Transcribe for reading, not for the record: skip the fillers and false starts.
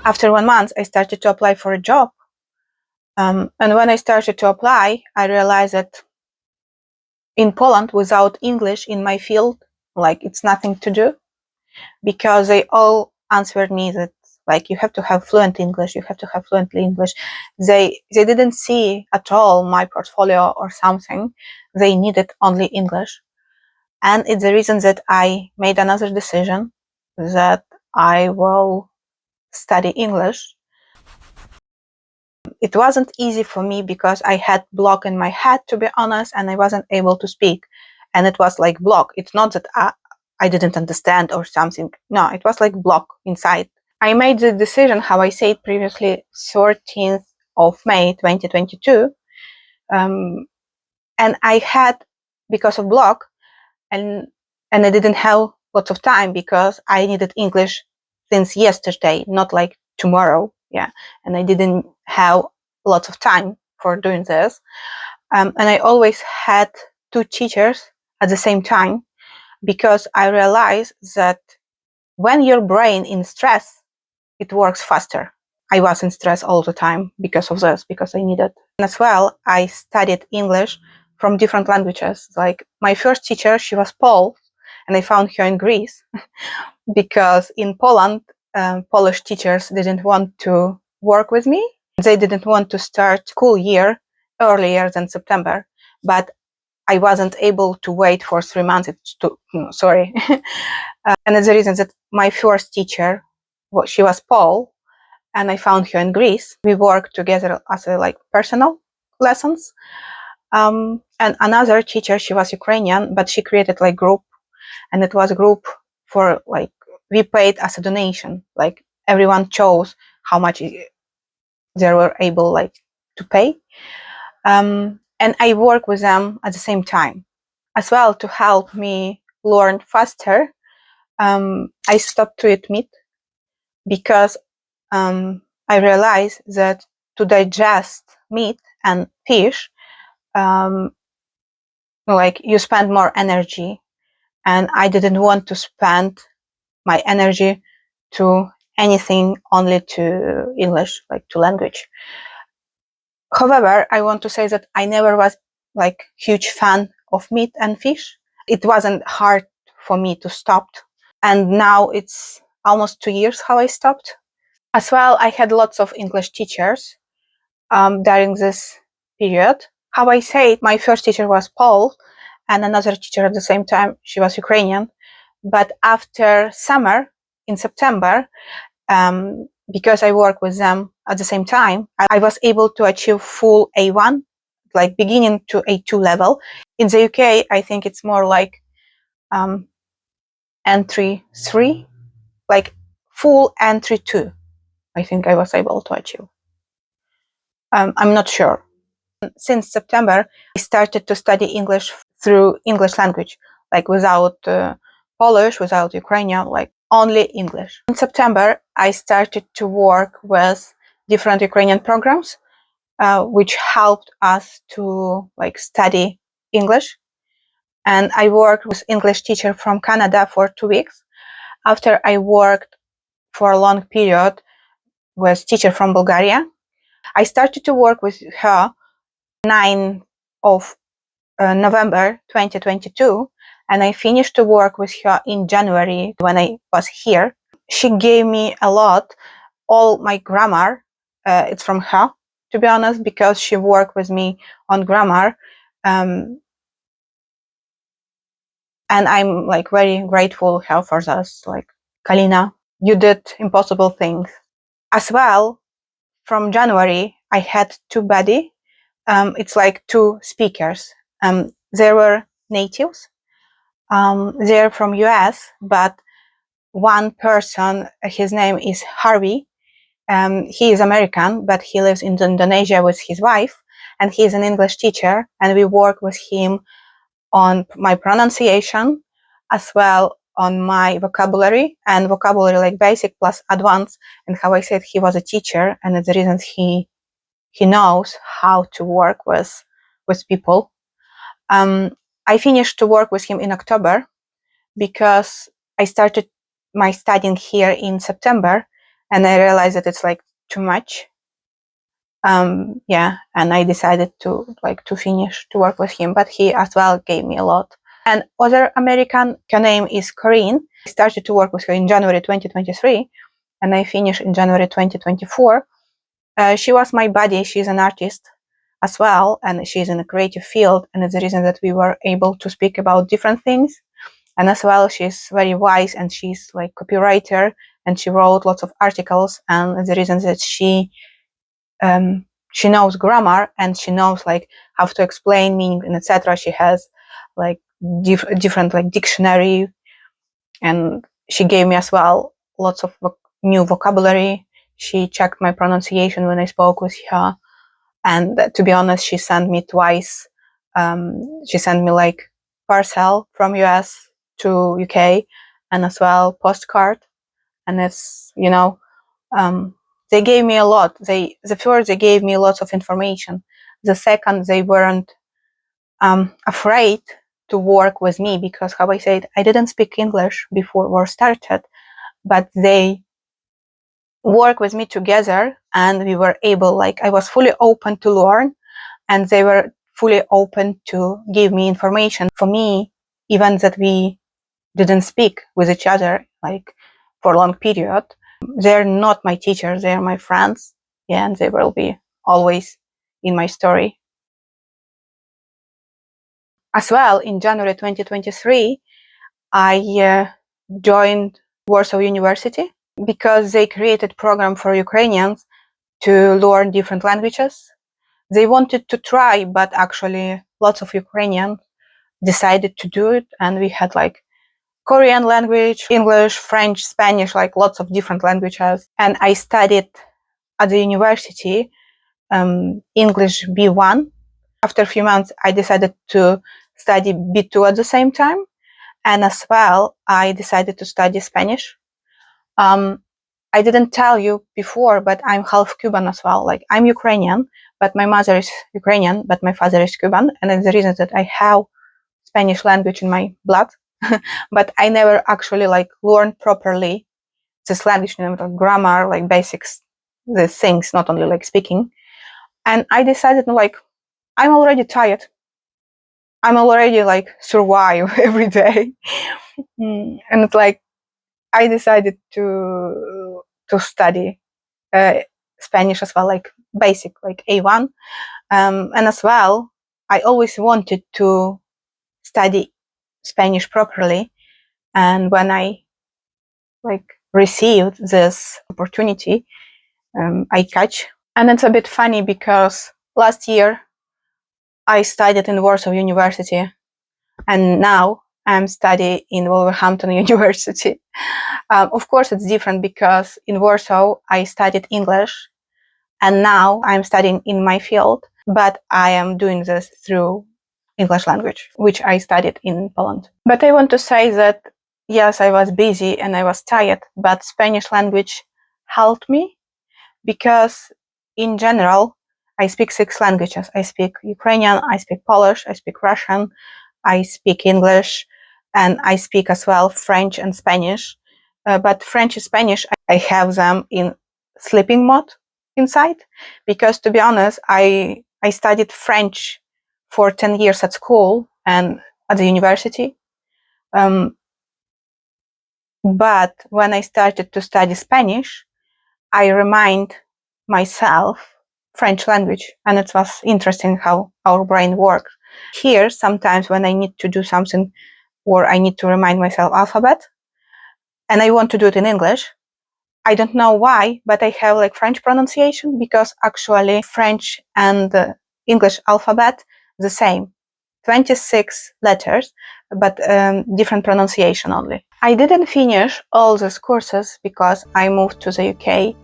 After 1 month, I started to apply for a job. And when I started to apply, I realized that in Poland, without English in my field, like it's nothing to do, because they all answered me that like you have to have fluent English, you have to have fluently English. They didn't see at all my portfolio or something. They needed only English. And it's the reason that I made another decision that I will study English. It wasn't easy for me because I had block in my head, to be honest, and I wasn't able to speak. And it was like block. It's not that I didn't understand or something. No, it was like block inside. I made the decision, how I said previously, 13th of May 2022. And I had, because of block, and I didn't have lots of time because I needed English since yesterday, not like tomorrow. Yeah, and I didn't have lots of time for doing this. And I always had 2 teachers at the same time, because I realized that when your brain in stress, it works faster. I was in stress all the time because of this, because I needed. And as well, I studied English from different languages. Like my first teacher, she was Polish, and I found her in Greece because in Poland, Polish teachers didn't want to work with me. They didn't want to start school year earlier than September, but I wasn't able to wait for 3 months. Sorry. And that's the reason that my first teacher, she was Paul, and I found her in Greece. We worked together as like personal lessons. And another teacher, she was Ukrainian, but she created like group, and it was a group for like, we paid as a donation. Like everyone chose how much they were able like to pay. And I work with them at the same time. As well, to help me learn faster, I stopped to eat meat because I realized that to digest meat and fish, like you spend more energy, and I didn't want to spend my energy to anything only to English, like to language. However, I want to say that I never was like huge fan of meat and fish. It wasn't hard for me to stop. And now it's almost 2 years how I stopped. As well, I had lots of English teachers during this period. How I say it, my first teacher was Paul, and another teacher at the same time, she was Ukrainian. But after summer, in September, because I work with them at the same time, I was able to achieve full A1, like beginning to A2 level. In the UK, I think it's more like entry 3, like full entry 2. I think I was able to achieve. I'm not sure. Since September, I started to study English through English language, like without Polish, without Ukrainian, like only English. In September, I started to work with different Ukrainian programs, which helped us to like study English. And I worked with English teacher from Canada for 2 weeks. After I worked for a long period with teacher from Bulgaria, I started to work with her 9th of November 2022, and I finished to work with her in January when I was here. She gave me a lot. All my grammar, it's from her, to be honest, because she worked with me on grammar. And I'm like very grateful her for this. Like, Kalina, you did impossible things. As well, from January, I had 2 buddies. It's like 2 speakers. They were natives. They're from US, but one person, his name is Harvey. He is American, but he lives in Indonesia with his wife, and he's an English teacher, and we work with him on my pronunciation, as well on my vocabulary, and vocabulary like basic plus advanced. And how I said, he was a teacher, and it's the reason he knows how to work with people. I finished to work with him in October because I started my studying here in September, and I realized that it's like too much. Yeah, and I decided to finish to work with him, but he as well gave me a lot. And other American, her name is Corinne. I started to work with her in January 2023, and I finished in January 2024. She was my buddy. She's an artist as well, and she's in a creative field, and it's the reason that we were able to speak about different things. And as well, she's very wise, and she's like copywriter, and she wrote lots of articles, and it's the reason that she knows grammar, and she knows like how to explain meaning and etc. She has like different like dictionary, and she gave me as well lots of new vocabulary. She checked my pronunciation when I spoke with her, and to be honest, she sent me twice. She sent me like parcel from US to UK, and as well postcard. And it's, you know, they gave me a lot. The first, they gave me lots of information. The second, they weren't afraid to work with me, because, how I said, I didn't speak English before war started, but they work with me together, and we were able, like, I was fully open to learn, and they were fully open to give me information. For me, even that we didn't speak with each other like for a long period, they're not my teachers, they're my friends. Yeah, and they will be always in my story. As well, in January 2023, I joined Warsaw University, because they created a program for Ukrainians to learn different languages. They wanted to try, but actually lots of Ukrainians decided to do it, and we had like Korean language, English, French, Spanish, like lots of different languages. And I studied at the university English B1. After a few months, I decided to study B2 at the same time. And as well, I decided to study Spanish. I didn't tell you before, but I'm half Cuban as well. Like, I'm Ukrainian, but my mother is Ukrainian, but my father is Cuban. And it's the reason that I have Spanish language in my blood. But I never actually like learned properly this language, you know, like grammar, like basics, the things, not only like speaking. And I decided, like, I'm already tired. I'm already like survive every day. And it's like, I decided to study Spanish as well, like basic, like A1. And as well, I always wanted to study Spanish properly. And when I like received this opportunity, I catch. And it's a bit funny, because last year I studied in Warsaw University, and now I'm studying in Wolverhampton University. Of course, it's different, because in Warsaw I studied English, and now I'm studying in my field, but I am doing this through English language, which I studied in Poland. But I want to say that, yes, I was busy and I was tired, but Spanish language helped me, because in general, I speak 6 languages. I speak Ukrainian, I speak Polish, I speak Russian, I speak English, and I speak as well French and Spanish. But French and Spanish, I have them in sleeping mode inside, because, to be honest, I studied French for 10 years at school and at the university. But when I started to study Spanish, I remind myself French language, and it was interesting how our brain works. Here, sometimes when I need to do something, or I need to remind myself alphabet, and I want to do it in English, I don't know why, but I have like French pronunciation, because actually French and English alphabet the same, 26 letters, but different pronunciation only. I didn't finish all these courses because I moved to the UK